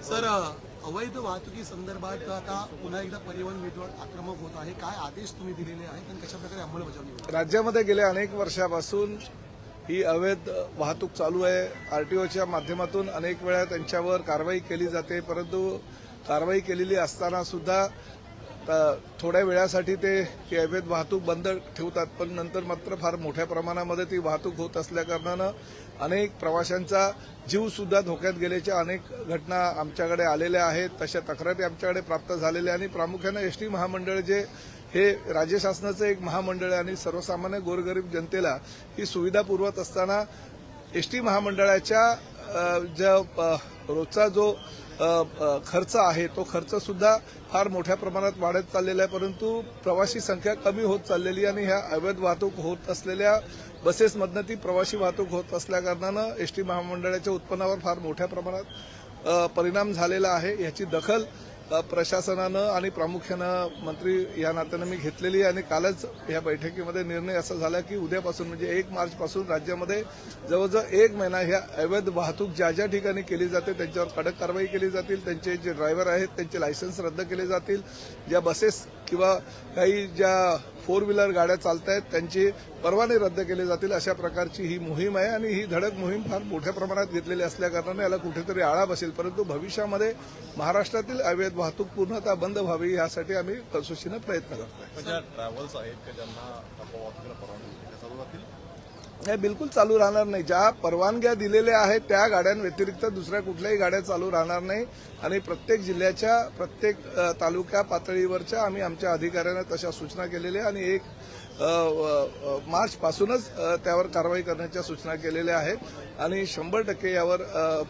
Sir अवैध वाहतुकी संदर्भात आता पुन्हा एकदा परिवहन विभाग आक्रमक होत आहे. काय आदेश तुम्ही दिलेले आहेत आणि कशा प्रकारे अंमलबजावणी होईल? राज्यामध्ये गेल्या अनेक वर्षापासून ही अवैध वाहतूक चालू आहे. आरटीओच्या माध्यमातून अनेक वेळा त्यांच्यावर कारवाई केली जाते, परंतु कारवाई केलेली असताना सुद्धा थोड्या वेळासाठी ते ही अवैध वाहतूक बंद ठेवतात, पण नंतर मात्र फार मोठ्या प्रमाणामध्ये ती वाहतूक होत असल्याकारणानं अनेक प्रवाशांचा जीव सुद्धा धोक्यात गेल्याच्या अनेक घटना आमच्याकडे आलेल्या आहेत. तशा तक्रारी आमच्याकडे प्राप्त झालेल्या आणि प्रामुख्याने एसटी महामंडळ जे हे राज्य शासनाचं एक महामंडळ आहे आणि सर्वसामान्य गोरगरीब जनतेला ही सुविधा पुरवत असताना एसटी महामंडळाच्या रोजचा जो खर्च आहे तो खर्च सुद्धा फार मोठ्या प्रमाणात वाढत चाललेला आहे, परंतु प्रवासी संख्या कमी होत चाललेली आणि ह्या अवैध वाहतूक होत असलेल्या बसेसमधनं ती प्रवासी वाहतूक होत असल्याकारणानं एसटी महामंडळाच्या उत्पन्नावर फार मोठ्या प्रमाणात परिणाम झालेला आहे. याची दखल प्रशासनानं आणि प्रामुख्यानं मंत्री या नात्यानं मी घेतलेली आहे आणि कालच या बैठकीमध्ये निर्णय असा झाला की उद्यापासून म्हणजे 1 मार्चपासून राज्यामध्ये जवळजवळ 1 महिना ह्या अवैध वाहतूक ज्या ज्या ठिकाणी केली जाते त्यांच्यावर कडक कारवाई केली जातील. त्यांचे जे ड्रायव्हर आहेत त्यांचे लायसन्स रद्द केले जातील. ज्या बसेस किंवा काही ज्या 4 व्हीलर गाड्या चालत आहेत त्यांची परवाने रद्द केले जातील. अशा प्रकारची ही मोहीम आहे आणि ही धडक मोहीम फार मोठ्या प्रमाणात घेतलेली असल्याकारणाने याला कुठेतरी आळा बसेल, परंतु भविष्यामध्ये महाराष्ट्रातील अवैध वाहतूक पूर्णतः बंद व्हावी यासाठी आम्ही कसोशीने प्रयत्न करतोय. ट्रॅव्हल्स आहेत की ज्यांना वाहतुकीला परवानगी चालू राहतील? हे बिलकुल चालू राहणार नाही. ज्या परवानग्या दिलेल्या आहेत त्या गाड्यांव्यतिरिक्त दुसऱ्या कुठल्याही गाड्या चालू राहणार नाही आणि प्रत्येक जिल्ह्याच्या प्रत्येक तालुका पातळीवरच्या आम्ही आमच्या अधिकाऱ्यांना तशा सूचना केलेल्या आणि 1 मार्चपासूनच त्यावर कारवाई करण्याच्या सूचना केलेल्या आहेत आणि 100% यावर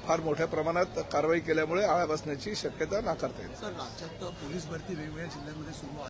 फार मोठ्या प्रमाणात कारवाई केल्यामुळे आळा बसण्याची शक्यता नाकारता येईल. सर, राज्यात पोलीस भरती वेगवेगळ्या जिल्ह्यांमध्ये सुरू आहे.